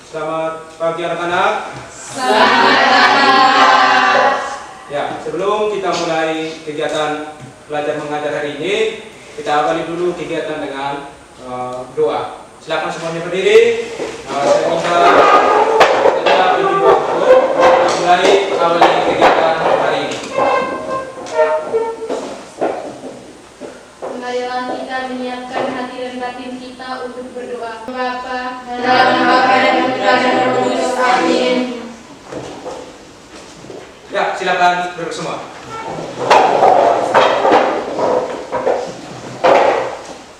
Selamat pagi anak-anak. Selamat. Ya, sebelum kita mulai kegiatan belajar mengajar hari ini, kita awali dulu kegiatan dengan doa. Silakan semuanya berdiri. Saya minta kita pimpin doa untuk mulai awali kegiatan hari ini. Marilah kita menyiapkan hati dan batin kita untuk berdoa. Bapa dalam nama dan Putra dan Roh Kudus. Amin. Ya, silakan duduk semua.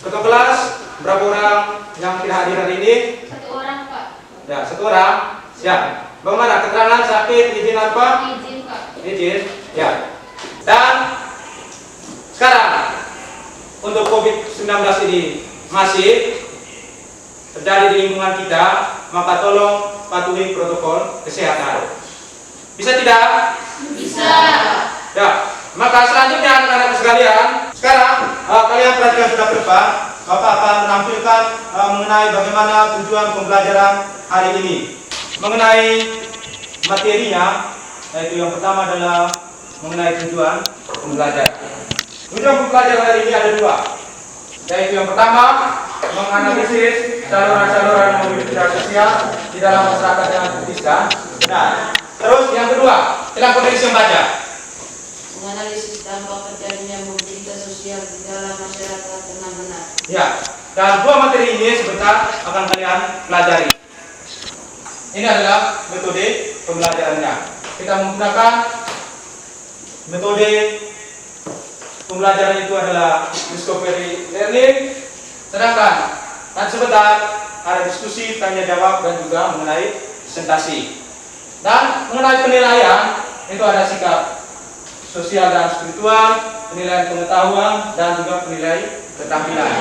Ketua kelas, berapa orang yang tidak hadir hari ini? 1 orang, Pak. Ya, 1 orang. Ya, bagaimana keterangan sakit, izin apa? Izin, Pak. Izin, ya. Dan sekarang untuk COVID-19 ini masih terjadi di lingkungan kita, maka tolong patuhi protokol kesehatan. Bisa tidak? Bisa. Ya, maka selanjutnya anak-anak sekalian, sekarang kalian perhatikan sudah ke depan. Bapak akan menampilkan mengenai bagaimana tujuan pembelajaran hari ini. Mengenai materinya, yaitu yang pertama adalah mengenai tujuan pembelajaran. Tujuan pembelajaran hari ini ada 2, yaitu yang pertama menganalisis saluran-saluran mobilitas sosial di dalam masyarakat yang terpisah. Nah, terus yang kedua, silakan penulis membaca. Menganalisis dampak terjadinya mobilitas sosial di dalam masyarakat dengan benar. Ya, dan 2 materi ini sebentar akan kalian pelajari. Ini adalah metode pembelajarannya. Kita menggunakan metode pembelajaran itu adalah discovery learning. Sedangkan nanti sebentar ada diskusi, tanya jawab, dan juga mengenai presentasi. Dan mengenai penilaian itu ada sikap sosial dan spiritual, penilaian pengetahuan, dan juga penilaian keterampilan.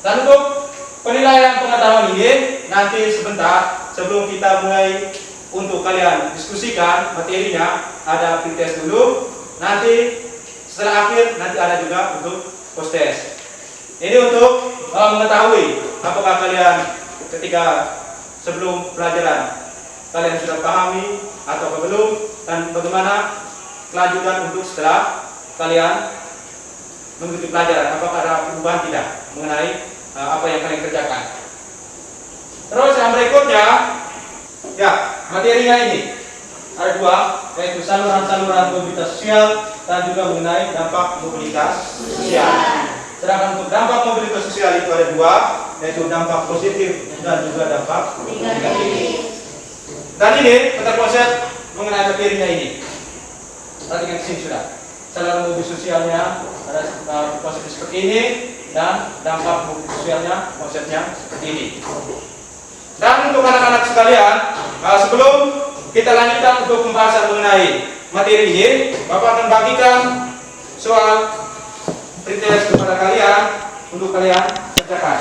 Dan untuk penilaian pengetahuan ini nanti sebentar sebelum kita mulai untuk kalian diskusikan materinya, ada pretest dulu. Nanti setelah akhir nanti ada juga untuk post test. Ini untuk mengetahui apakah kalian ketika sebelum pelajaran kalian sudah pahami atau belum, dan bagaimana kelanjutan untuk setelah kalian mengikuti pelajaran, apakah ada perubahan tidak mengenai apa yang kalian kerjakan. Terus yang berikutnya, ya, materinya ini ada 2, yaitu saluran-saluran mobilitas sosial dan juga mengenai dampak mobilitas sosial. Sedangkan untuk dampak mobilitas sosial itu ada 2, yaitu dampak positif dan juga dampak negatif. Dan ini kita konsep mengenai materinya ini. Perhatikan di sini sudah. Saluran mobilitas sosialnya ada konsep seperti ini, dan dampak mobilitas sosialnya konsepnya seperti ini. Dan untuk anak-anak sekalian, sebelum kita lanjutkan untuk pembahasan mengenai materi ini, Bapak akan bagikan soal pretest kepada kalian untuk kalian kerjakan.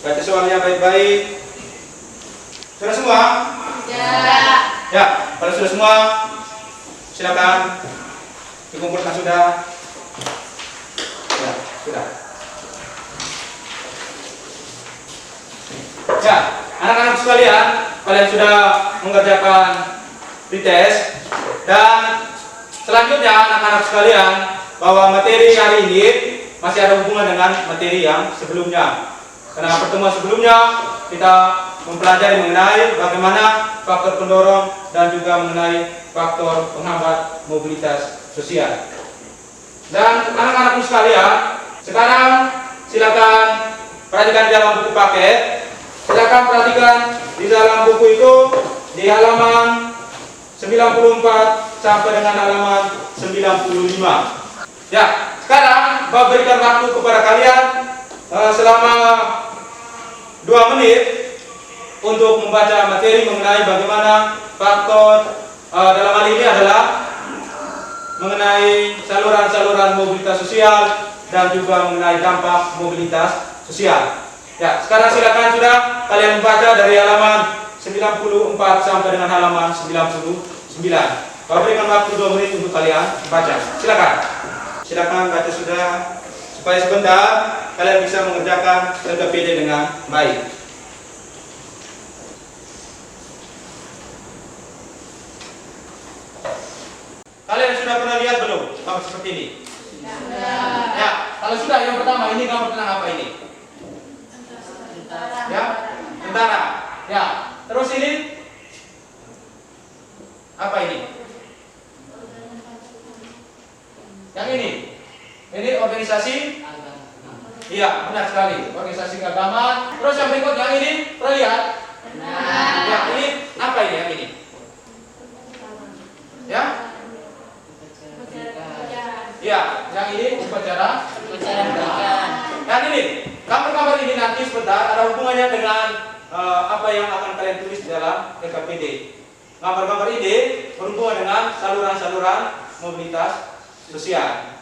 Baca soalnya baik-baik. Sudah semua? Ya. Ya, kalau sudah semua, silakan dikumpulkan sudah. Ya, sudah. Ya, anak-anak sekalian, kalian sudah mengerjakan pretest, dan selanjutnya anak-anak sekalian, bahwa materi hari ini masih ada hubungan dengan materi yang sebelumnya. Karena pertemuan sebelumnya kita mempelajari mengenai bagaimana faktor pendorong dan juga mengenai faktor penghambat mobilitas sosial. Dan anak-anak sekalian, sekarang silakan perhatikan di dalam buku paket. Silakan perhatikan di dalam buku itu di halaman 94 sampai dengan halaman 95. Ya, sekarang Bapak berikan waktu kepada kalian selama 2 menit untuk membaca materi mengenai bagaimana faktor dalam hal ini adalah mengenai saluran-saluran mobilitas sosial dan juga mengenai dampak mobilitas sosial. Ya, sekarang silakan sudah kalian membaca dari halaman 94 sampai dengan halaman 99. Bapak berikan waktu 2 menit untuk kalian membaca. Silakan. Silakan baca sudah, supaya sebentar kalian bisa mengerjakan LKPD dengan baik. Kalian sudah pernah lihat belum gambar seperti ini? Ya, kalau sudah, yang pertama ini gambar tentang apa ini? Ya, tentara. Ya, terus ini apa ini? Yang ini organisasi. Iya, benar sekali, organisasi keagamaan. Terus yang berikut yang ini, pernah lihat? Ya, ini apa ini yang ini? Ya? Ya, yang ini upacara pernikahan. Yang ini, gambar-gambar ini nanti sebentar ada hubungannya dengan apa yang akan kalian tulis di dalam LKPD. Gambar-gambar ini berhubungan dengan saluran-saluran mobilitas sosial.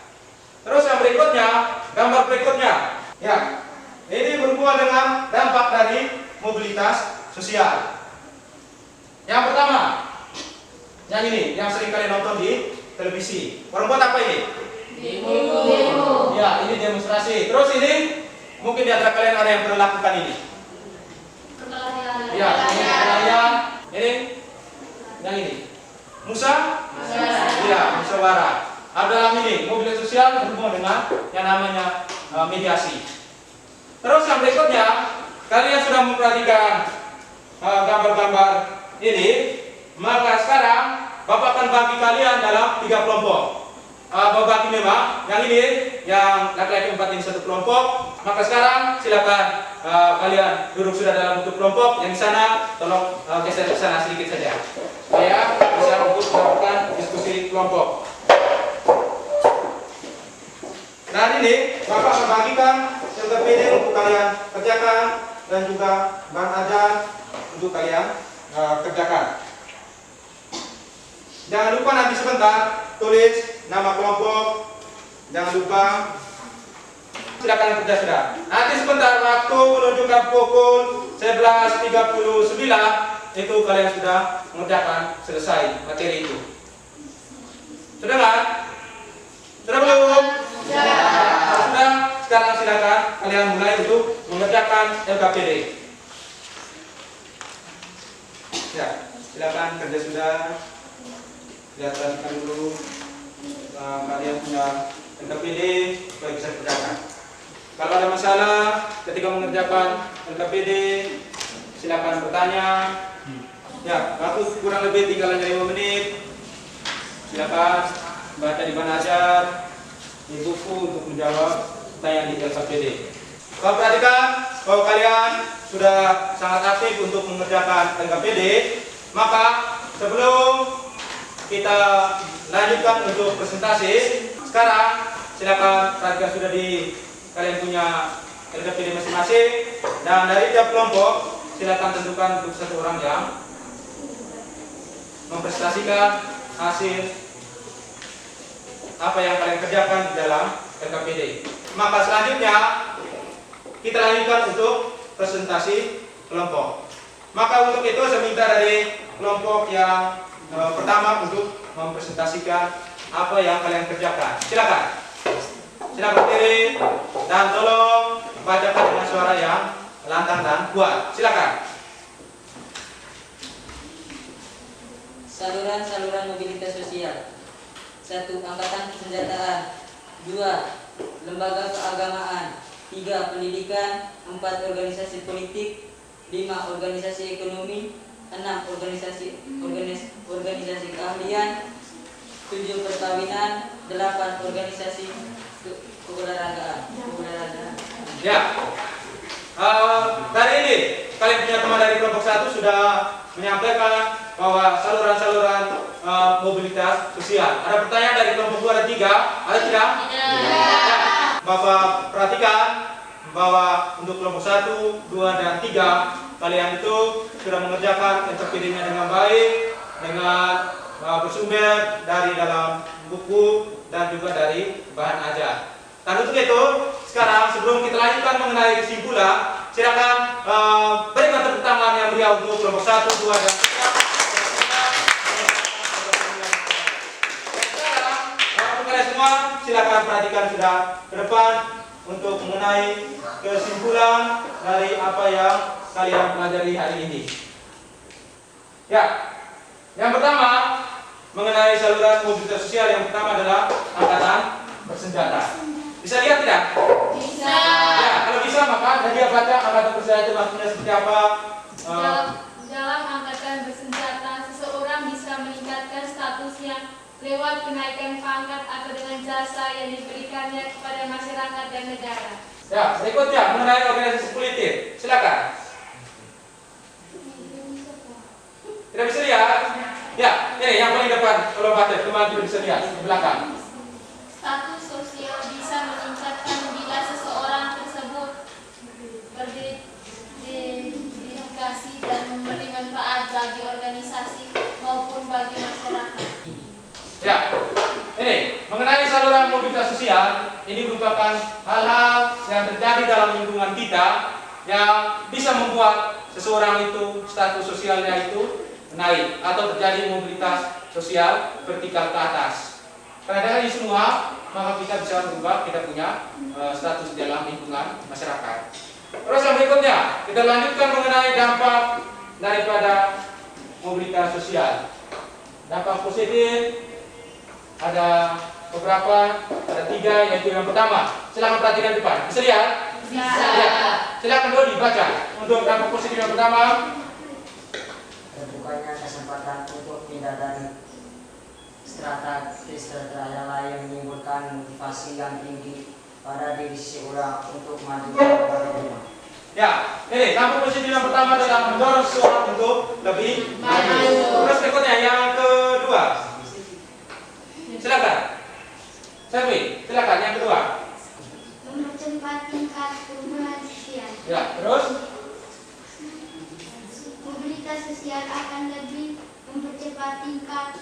Terus yang berikutnya, gambar berikutnya, ya, ini berhubungan dengan dampak dari mobilitas sosial. Yang pertama, yang ini, yang sering kalian nonton di televisi. Perempuan apa ini? Demo. Ya, ini demonstrasi. Terus ini, mungkin di antara kalian ada yang pernah lakukan ini. Ya, ini perayaan. Ini, yang ini. Musa? Iya, musyawarah. Dalam ini, mobilitas sosial berhubungan dengan yang namanya mediasi. Terus yang berikutnya, kalian sudah memperhatikan gambar-gambar ini, maka sekarang Bapak akan bagi kalian dalam 3 kelompok. Bapak bagi memang, yang ini, yang laki-laki 4 ini 1 kelompok. Maka sekarang silakan kalian duduk sudah dalam bentuk kelompok. Yang di sana, tolong geser ke sana sedikit saja, supaya bisa untuk melakukan diskusi kelompok. Nah ini Bapak akan bagikan LKPD untuk kalian kerjakan dan juga bahan ajar untuk kalian kerjakan. Jangan lupa nanti sebentar tulis nama kelompok. Jangan lupa. Sudah kalian kerja sudah. Nanti sebentar waktu menunjukkan pukul 11.39 itu kalian sudah mengerjakan selesai materi itu. Sudah kan? Sudah belum? Sudah, sekarang silakan kalian mulai untuk mengerjakan LKPD. Ya, silakan kerja sudah. Lihatkan dulu kalian punya LKPD supaya bisa kerjakan. Kalau ada masalah ketika mengerjakan LKPD, silakan bertanya. Ya, waktu kurang lebih tinggal hanya 5 menit. Silakan baca di mana ajar, di buku untuk menjawab pertanyaan di LKPD. Kalau perhatikan bahwa kalian sudah sangat aktif untuk mengerjakan LKPD, maka sebelum kita lanjutkan untuk presentasi, sekarang silakan perhatikan sudah di kalian punya LKPD masing-masing, dan dari tiap kelompok silakan tentukan untuk 1 orang yang mempresentasikan hasil apa yang kalian kerjakan di dalam LKPD. Maka selanjutnya kita lanjutkan untuk presentasi kelompok. Maka untuk itu saya minta dari kelompok yang pertama untuk mempresentasikan apa yang kalian kerjakan. Silakan. Silakan berdiri dan tolong bacakan dengan suara yang lantang dan kuat. Silakan. Saluran-saluran mobilitas sosial. 1. Angkatan Kesenjataan. 2. Lembaga keagamaan. 3. Pendidikan. 4. Organisasi politik. 5. Organisasi ekonomi. 6. Organisasi keahlian. 7. Perkawinan. 8. Organisasi keolahragaan. Ya. Dari ini kalian punya teman dari kelompok 1 sudah menyampaikan bahwa saluran-saluran mobilitas sosial. Ada pertanyaan dari kelompok 2 dan 3? Ada tidak? Ya. Bapak perhatikan bahwa untuk kelompok 1, 2, dan 3 kalian itu sudah mengerjakan LKPD-nya dengan baik, dengan bersumber dari dalam buku dan juga dari bahan ajar. Dan untuk itu, sekarang sebelum kita lanjutkan mengenai kesimpulan, silakan berikan tepuk tangan yang meriah untuk kelompok 1, 2, dan 3. Sekarang, untuk kalian semua, silakan perhatikan sudah ke depan. untuk mengenai kesimpulan dari apa yang kalian pelajari hari ini. Ya, yang pertama mengenai saluran mobilitas sosial, yang pertama adalah angkatan bersenjata. Bisa lihat tidak? Bisa. Ya, kalau bisa maka Nadia baca angkatan bersenjata itu maksudnya seperti apa. Dalam angkatan bersenjata, seseorang bisa meningkatkan statusnya lewat kenaikan pangkat atau dengan jasa yang diberikannya kepada masyarakat dan negara. Ya, berikutnya mengenai organisasi politik. Silakan. Tidak bisa lihat? Ya, ini yang paling depan. Kalau baca, teman tidak bisa lihat di belakang. Status sosial bisa meningkatkan bila seseorang tersebut berdedikasi dan memberi manfaat bagi organisasi maupun bagi masyarakat. Ya, ini mengenai saluran mobilitas sosial, ini merupakan hal-hal yang terjadi dalam lingkungan kita yang bisa membuat seseorang itu status sosialnya itu naik atau terjadi mobilitas sosial vertikal ke atas. Karena dari semua, maka kita bisa berubah, kita punya status dalam lingkungan masyarakat. Terus yang berikutnya, kita lanjutkan mengenai dampak daripada mobilitas sosial. Dampak positif ada beberapa, ada 3, yaitu yang pertama. Silakan perhatikan depan. Bisa lihat? Bisa. Ya. Silakan dulu dibaca. Untuk dampak positif yang pertama, terbukanya kesempatan untuk pindah dari strata ke strata yang lain menimbulkan motivasi yang tinggi pada diri seseorang untuk maju ke depan. ya, ini dampak positif yang pertama adalah mendorong seseorang untuk lebih maju. Terus berikutnya yang kedua. Silakan. Selvi, silakan yang kedua. Mempercepat tingkat perubahan sosial. Ya, terus Mobilitas sosial akan lebih mempercepat tingkat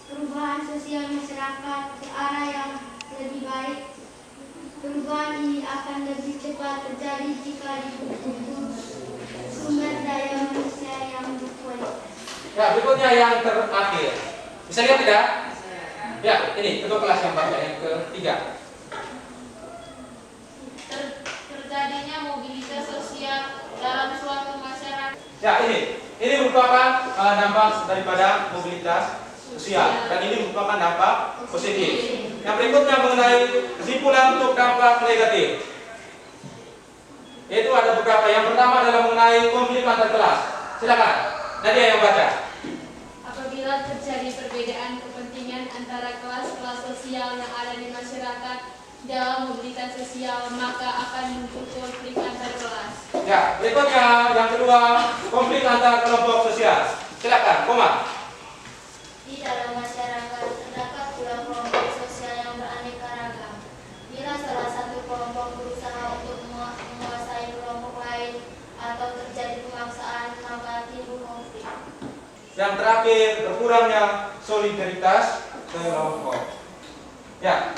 perubahan sosial masyarakat ke arah yang lebih baik. Perubahan ini akan lebih cepat terjadi jika didukung sumber daya manusia yang berkualitas. ya, berikutnya yang terakhir. Bisa lihat tidak? Ya, ini ketua kelas yang baca yang ketiga. Terjadinya mobilitas sosial dalam suatu masyarakat. Ya, ini merupakan dampak daripada mobilitas sosial dan ini merupakan dampak positif. Yang berikutnya mengenai kesimpulan untuk dampak negatif. Itu ada beberapa. Yang pertama adalah mengenai konflik antar kelas. Silakan. Nadia yang baca. Apabila terjadi perbedaan kepentingan antara kelas-kelas sosial yang ada di masyarakat dalam mobilitas sosial, maka akan muncul konflik antar kelas. Ya, berikutnya yang kedua, konflik antar kelompok sosial. Silakan, Komar. Di dalam masyarakat terdapat pula kelompok sosial yang beraneka ragam. Bila salah satu kelompok berusaha untuk menguasai kelompok lain atau terjadi pemaksaan, maka timbul konflik. Yang terakhir, berkurangnya solidaritas kelompok. Ya,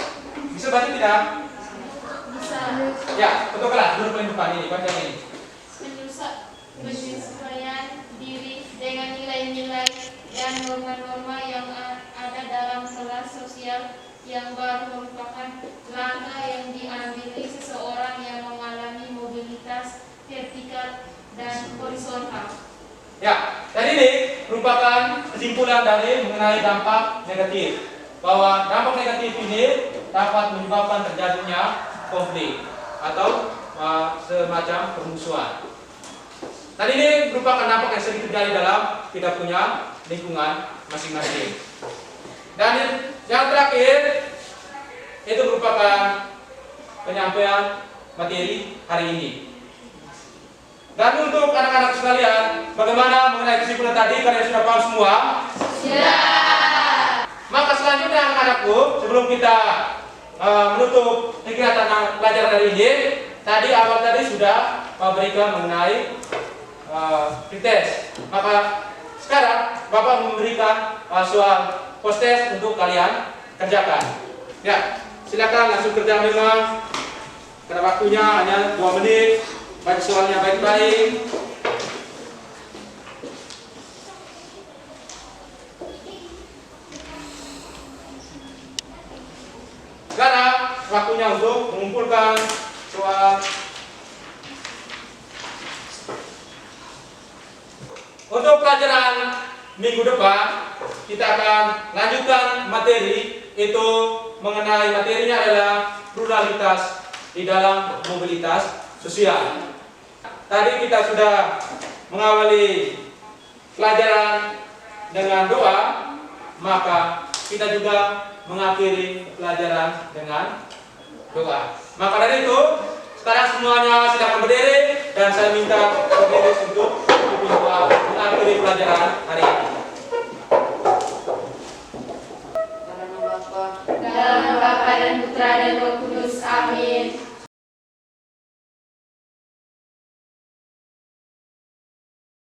bisa baca tidak? Bisa Ya, untuk kelas dulu paling depan ini, baca ini. penyesuaian diri dengan nilai-nilai dan norma-norma yang ada dalam kelas sosial yang baru merupakan langkah yang diambil seseorang yang mengalami mobilitas vertikal dan horizontal. Ya, dan ini merupakan kesimpulan dari mengenai dampak negatif. Bahwa dampak negatif ini dapat menyebabkan terjadinya konflik atau semacam permusuhan. Dan ini merupakan dampak yang sering terjadi dalam kita punya lingkungan masing-masing. Dan yang terakhir itu merupakan penyampaian materi hari ini. Dan untuk anak-anak sekalian, bagaimana mengenai kesimpulan tadi? Kalian sudah paham semua? Ya. Maka selanjutnya anak-anakku, sebelum kita menutup kegiatan pelajaran hari ini, awal tadi sudah memberikan mengenai pretest. Maka sekarang Bapak memberikan soal post-test untuk kalian kerjakan. Ya, silakan langsung kerja memang. Karena waktunya hanya 2 menit. Baca soalnya baik-baik. Sekarang waktunya untuk mengumpulkan soal. Untuk pelajaran minggu depan kita akan lanjutkan materi, itu mengenai materinya adalah pluralitas di dalam mobilitas sosial. Tadi kita sudah mengawali pelajaran dengan doa, maka kita juga mengakhiri pelajaran dengan doa. Maka dari itu, sekarang semuanya silakan berdiri dan saya minta berdiri untuk berdoa mengakhiri pelajaran hari ini. Dalam nama Bapa Dalam nama Bapa dan Putra dan Roh